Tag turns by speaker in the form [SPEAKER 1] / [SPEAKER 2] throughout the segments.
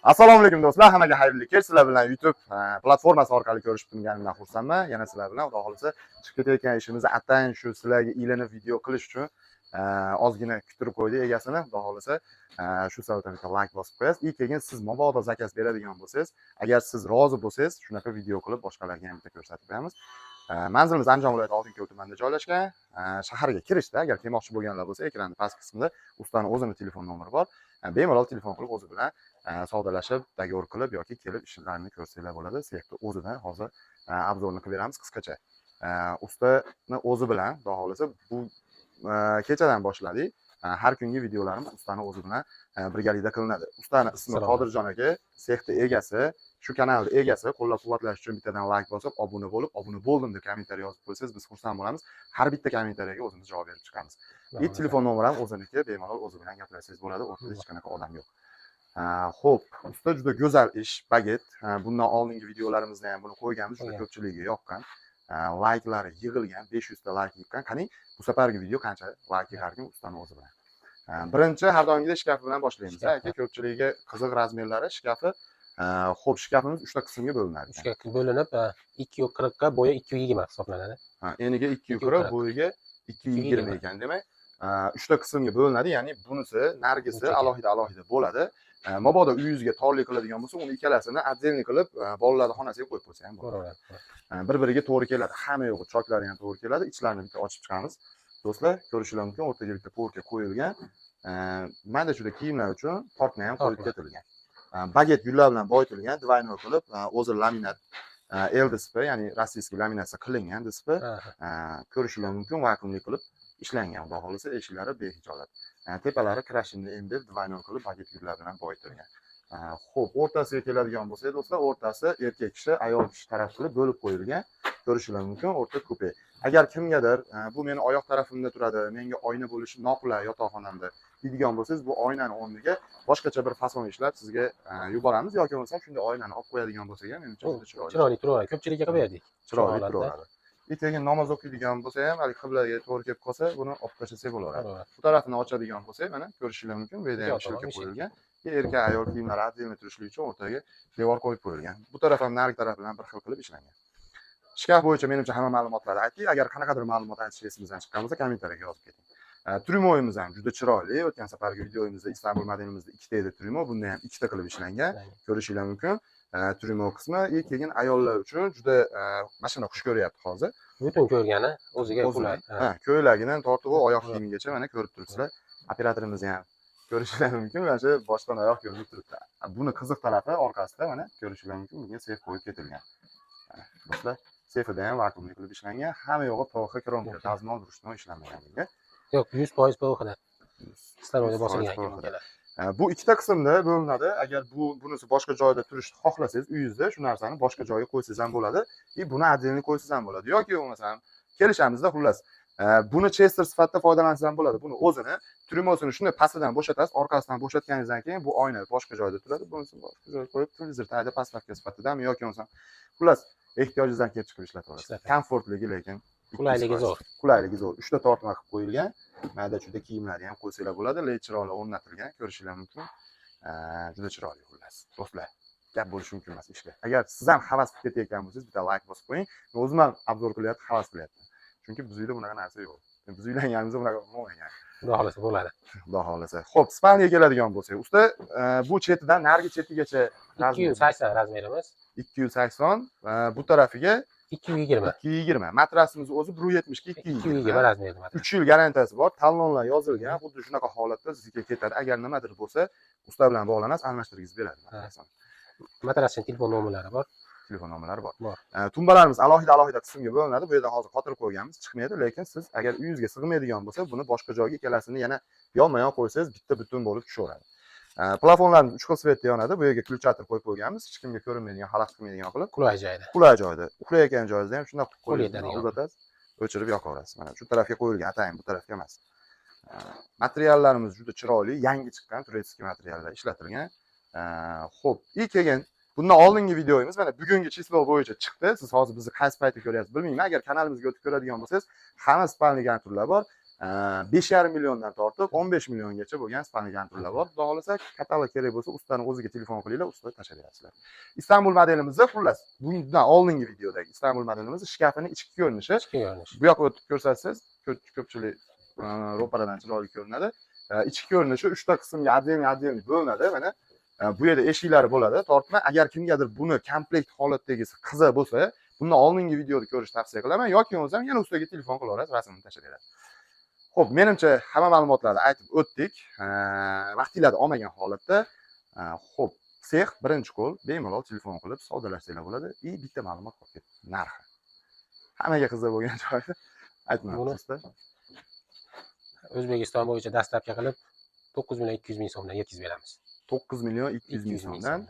[SPEAKER 1] Assalomu alaykum do'stlar, hammaga xayrli kech. Sizlar bilan YouTube platformasi orqali ko'rishib turganimdan xursandman. Yana sizlar bilan xudo xolisa chiqib ketayotgan ishimizni atayin shu sizlarga ilinib video qilish uchun ozgina kuttirib qo'ydik egasini. Xudo xolisa shu sababdan bitta like bosib qo'yasiz. И keyin siz mabodo zakaz beradigan bo'lsangiz, agar siz rozi bo'lsangiz, shunaqa video qilib boshqalarga ham bitta ko'rsatib beramiz. Manzilimiz Andijon viloyati Oltinko'l tumanida joylashgan. Shaharga kirishda agar kelmoqchi bo'lganlar bo'lsa, ekranning past qismida ustani o'zini telefon nomeri bor. Bemalol telefon qilib o'zi bilan savdolashib, dogovor qilib yoki kelib ishlarini ko'rsanglar bo'ladi. Sexni o'zidan hozir obzorni qilib beramiz qisqacha. Ustani o'zi bilan, xudo xolisa, bu kechadan boshladik. Har kungi videolarim ustani o'zi bilan birgalikda qilinadi. Ustani ismi Qodirjon aka, sexni egasi, shu kanalning egasi. Qo'llab-quvvatlash uchun bittadan like bosib, obuna bo'lib, obuna bo'ldim deb kommentariy yozib qo'ysangiz, biz xursand bo'lamiz. Har bitta kommentariyaga o'zimiz javob berib chiqamiz. Telefon nomeri ham o'ziniki, bemalol o'zi bilan gaplashsangiz bo'ladi. O'rtada hech qanaqa odam yo'q. Xo'p, usta juda go'zal ish, baget. Bundan oldingi videolarimizda ham buni qo'yganmiz, juda ko'pchiligiga yoqqan. Like'lari yig'ilgan, 500 ta like yiqqan. Qani, bu safargi video qancha like yig'arkin ustani o'zi bilan. Birinchi har doimgidek shkaf bilan boshlaymiz. Aka, ko'pchiligiga qiziq razmerlari shkafi. Xo'p, shkafimiz 3 ta qismga bo'linadi.
[SPEAKER 2] 3 ga bo'linib, 240 ga bo'yi 220 hisoblanadi.
[SPEAKER 1] Eniga 240, bo'yiga 220 ekan, demak. 3 ta qismga bo'linadi, ya'ni bunisi nargisi alohida bo'ladi. Mabodo uyingizga torlik qiladigan bo'lsa, uni ikkalasini отдельный qilib bolalarning xonasiga qo'yib qo'ysa ham bo'ladi. Bir-biriga to'g'ri keladi. Hamma yo'g'i choklari ham to'g'ri keladi. Ichlarini bitta ochib chiqamiz. Do'stlar, ko'rishingiz mumkin, o'rtaga bitta porka qo'yilgan. Mana shunda kiyimlar uchun tortni ham qo'yib ketilgan. Baget gullar bilan boyitilgan, двойной qilib, o'zi laminat LDSP, ya'ni rossiyskiy laminatsiya qilingan displey. Ko'rishingiz mumkin, vakuumli qilib ishlangan. Xudo xolisa, eshiklari behijolat. Tepalari krashinni emdib, двойной qilib baget gullar bilan boyitilgan. Xo'p, o'rtasiga keladigan bo'lsa, do'stlar, o'rtasi erkak kishi, ayol kishi taraf qilib bo'lib qo'yilgan. Ko'rishingiz mumkin, o'rta kupe. Agar kimgadir bu meni oyoq tarafimda turadi, menga oyna bo'lishi noqulay yotoqxonamda deydigan bo'lsangiz, bu oynani o'rniga boshqacha bir fason ishlab sizga yuboramiz yoki bo'lmasa shunday oynani olib qo'yadigan bo'lsak ham menimcha
[SPEAKER 2] chiroyli turaveradi. Ko'pchilikka qilib berdik.
[SPEAKER 1] Chiroyli turaveradi. Keyin namoz o'qiydigan bo'lsa ham, hali qiblaga to'g'ri kelib qolsa, buni olib tashlasak bo'laveradi. Bu tarafini ochadigan bo'lsak, mana ko'rishingiz mumkin, bu yerda ham shilka qo'yilgan. Erkak ayol kiyimlari отдельно turishlik uchun o'rtaga devor qo'yib qo'yilgan. Bu taraf ham narigi taraf bilan bir xil qilib ishlangan. Shkaf bo'yicha menimcha hamma ma'lumotlarni aytdik. Agar qanaqadir ma'lumot aytish esimizdan chiqqan bo'lsa, kommentariyaga yozib keting. Tryumoyimiz ham juda chiroyli. O'tgan safargi videomizda Istanbul modelimizda 2 ta edi tryumo, bunda ham 2 ta qilib ishlangan. Ko'rishingiz mumkin. Tryumo qismi keyin ayollar uchun juda mashina xush ko'ryapti hozir.
[SPEAKER 2] Butun ko'rgani o'ziga qulay.
[SPEAKER 1] Ko'ylagidan tortib oyoq kiyimigacha mana ko'rib turibsizlar. Operatorimiz ham ko'rishingiz mumkin, mana shu boshdan oyoq ko'rinib turibdi. Buni qiziq tarafi orqasida mana ko'rishingiz mumkin, bunga sef qo'yib ketilgan. Do'stlar, sefida ham vakuumli qilib ishlangan, hamma yo'g'i PVX kromka, dazmol durustdan ishlanmagan bunga.
[SPEAKER 2] Yo'q, 100% PVX da. Sizlar bosilgan ekan.
[SPEAKER 1] Bu ikkita qismda bo'linadi. Agar bunisi boshqa joyda turishni xohlasangiz, uyingizda shu narsani boshqa joyga qo'ysangiz ham bo'ladi. Buni отдельно qo'ysangiz ham bo'ladi. Yoki bo'lmasam kelishamizda xullas. Buni chester sifatida foydalansangiz ham bo'ladi. Buni o'zini tryumosini shunday pastidan bo'shatasiz, orqasidan bo'shatganingizdan keyin bu oyna boshqa joyda turadi. Bunisi boshqa joyga qo'yib televizor tagida pastlavka sifatidami yoki bo'lmasam xullas ehtiyojingizdan kelib chiqib ishlataverasiz. Komfortligi lekin
[SPEAKER 2] qulayligi zo'r.
[SPEAKER 1] Qulayligi zo'r. 3 ta tortma qilib qo'yilgan. Mayda juda kiyimlarni ham qo'ysanglar bo'ladi. Lekin chiroyli o'rnatilgan, ko'rishingiz mumkin. Juda chiroyli xullas. Do'stlar, gap bo'lishi mumkin emas ishga. Agar siz ham havas qilib ketayotgan bo'lsangiz, bitta like bosib qo'ying. Men o'zim ham obzor qilyapman, havas qilyapman. Chunki biz uyda bunaqa narsa yo'q. Biz uylanganimizda bunaqa bo'lmagan.
[SPEAKER 2] Xudo xolasa bo'ladi.
[SPEAKER 1] Xudo xolasa. Xo'p, spalniga keladigan bo'lsak, usta, bu chetidan narigi chetigacha
[SPEAKER 2] 280 razmerimiz.
[SPEAKER 1] 280, bu tarafiga
[SPEAKER 2] 220.
[SPEAKER 1] 220. Matrasimiz o'zi 170 ga
[SPEAKER 2] 220 razmerli matras.
[SPEAKER 1] 3 yil garantiyasi bor. Talonlar yozilgan. Xuddi shunaqa holatda sizga ketadi. Agar nimadir bo'lsa, usta bilan bog'lanasiz, almashtirib beradi.
[SPEAKER 2] Matrasning telefon nomerlari bor.
[SPEAKER 1] Telefon nomerlari bor. Tumbalarimiz alohida qismga bo'linadi. Bu yerdan hozir qotirib qo'yganmiz, chiqmaydi, lekin siz agar uyingizga sig'maydigan bo'lsa, buni boshqa joyga ikkalasini yana yonma-yon qo'ysangiz, bitta butun bo'lib tushaveradi. Plafonlarimiz 3 xil svetda yonadi. Bu yerga ключатор qo'yib qo'yganmiz, hech kimga ko'rinmaydigan, xalaqit qilmaydigan qilib.
[SPEAKER 2] Qulay joyda.
[SPEAKER 1] Qulay joyda. Uxlayotgan joyingizda ham shunday
[SPEAKER 2] qo'yib
[SPEAKER 1] uzatasiz, o'chirib yoqaverasiz. Mana shu tarafga qo'yilgan, atayin bu tarafga emas. Materiallarimiz juda chiroyli, yangi chiqqan turetskiy materiallar ishlatilgan. Xo'p, keyin bundan oldingi videomiz mana bugungi chislo bo'yicha chiqdi. Siz hozir bizni qaysi paytda ko'ryapsiz bilmayman. Agar kanalimizga o'tib ko'radigan bo'lsangiz, hamma spalnigan turlar bor. 5,5 milliondan tortib 15 milliongacha bo'lgan spani kontrollar bor. Xudo xolasa katalog kerak bo'lsa ustani o'ziga telefon qilinglar, usta tashab berasizlar. Istanbul modelimizda xullas bundan oldingi videodagi Istanbul modelimiz shkafini ichki ko'rinishi.
[SPEAKER 2] Ichki ko'rinish.
[SPEAKER 1] Bu yoqqa o'tib ko'rsatsangiz, ko'pchilik ro'paradan chiroyli ko'rinadi. Ichki ko'rinishi 3 ta qismga отдельный bo'linadi. Mana bu yerda eshiklari bo'ladi, tortma. Agar kimgadir buni komplekt holatdagisi qiziq bo'lsa, bundan oldingi videoda ko'rishni tavsiya qilaman yoki o'zim yana ustaga telefon qilaverasiz, rasmini tashab beradi. Xo'p, menimcha hamma ma'lumotlarni aytib o'tdik. Vaqtinglarni olmagan holatda, xo'p, sex birinchi qo'l bemalol telefon qilib savdolashsanglar bo'ladi. Bitta ma'lumot qolib ketdi. Narxi. Hammaga qiziq bo'lgan joyi aytmayapsizda.
[SPEAKER 2] O'zbekiston bo'yicha dastlabki qilib 9 million 200 ming so'mdan yetkazib beramiz.
[SPEAKER 1] 9 million 200 ming so'mdan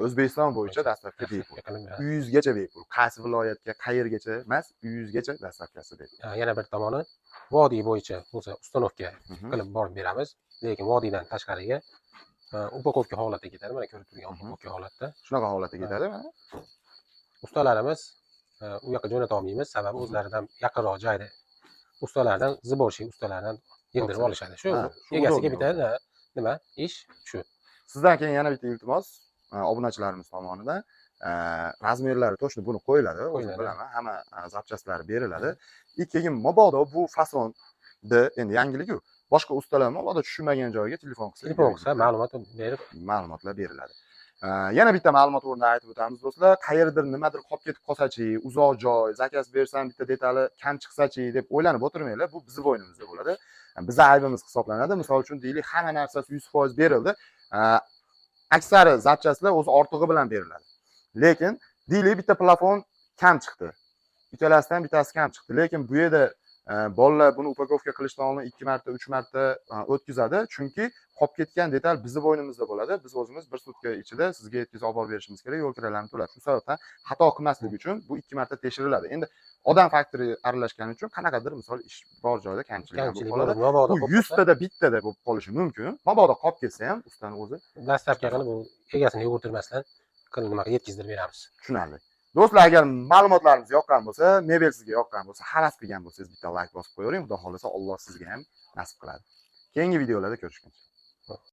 [SPEAKER 1] O'zbekiston bo'yicha dastlabki bepul. 100 gacha bepul. Qaysi viloyatga, qayergacha emas, 100 gacha dastlabkasi bepul.
[SPEAKER 2] Yana bir tomoni vodiy bo'yicha bo'lsa ustanovka qilib borib beramiz, lekin vodiydan tashqariga upakovka holatda ketadi. Mana ko'rib turgan upakovka holatda.
[SPEAKER 1] Shunaqa holatda ketadi mana.
[SPEAKER 2] Ustalarimiz u yoqqa jo'nata olmaymiz, sababi o'zlaridan yaqinroq joyda ustalardan, ziboshiy ustalardan yig'dirib olishadi. Shu egasiga bitadi, nima? Ish shu.
[SPEAKER 1] Sizdan keyin yana bitta iltimos, obunachilarimiz tomonidan razmerlari to'shni buni qo'yiladi, o'zim bilaman, hamma zapchastlari beriladi. Keyin mabodo bu fasonda endi yangilik-ku. Boshqa ustalar mabodo tushunmagan joyga telefon qilsa, ma'lumotlar beriladi. Yana bitta ma'lumot o'rnida aytib o'tamiz do'stlar. Qayerdir nimadir qolib ketib qolsa-chi, uzoq joy, zakaz bersam bitta detali kam chiqsa-chi deb o'ylanib o'tirmanglar. Bu bizning bo'ynimizda bo'ladi. Bizning aybimiz hisoblanadi. Misol uchun deylik, hamma narsasi 100% berildi. Aksari zapchaslar o'zi ortig'i bilan beriladi. Lekin deylik bitta plafon kam chiqdi. Ikkalasidan bittasi kam chiqdi. Lekin bu yerda bolalar buni upakovka qilishdan oldin 2 marta, 3 marta o'tkazadi, chunki qolib ketgan detal bizning bo'ynimizda bo'ladi. Biz o'zimiz 1 sutka ichida sizga yetkazib olib berishimiz kerak, yo'l kiralarni to'lab. Shu sababdan xato qilmaslik uchun bu 2 marta tekshiriladi. Endi odam faktori aralashgani uchun qanaqadir misol ish bor joyda kamchilik bo'ladi. Bu 100 tada bittada bo'lib qolishi mumkin. Mabodo qolib ketsa ham ustani o'zi
[SPEAKER 2] dastlabki qilib u egasini yugurtirmasdan nimaga yetkazdirib beramiz.
[SPEAKER 1] Tushunarli. Do'stlar, agar ma'lumotlarimiz yoqqan bo'lsa, mebel sizga yoqqan bo'lsa, havas qilgan bo'lsangiz bitta like bosib qo'yavering. Xudo xolasa Alloh sizga ham nasib qiladi. Keyingi videolarda ko'rishguncha.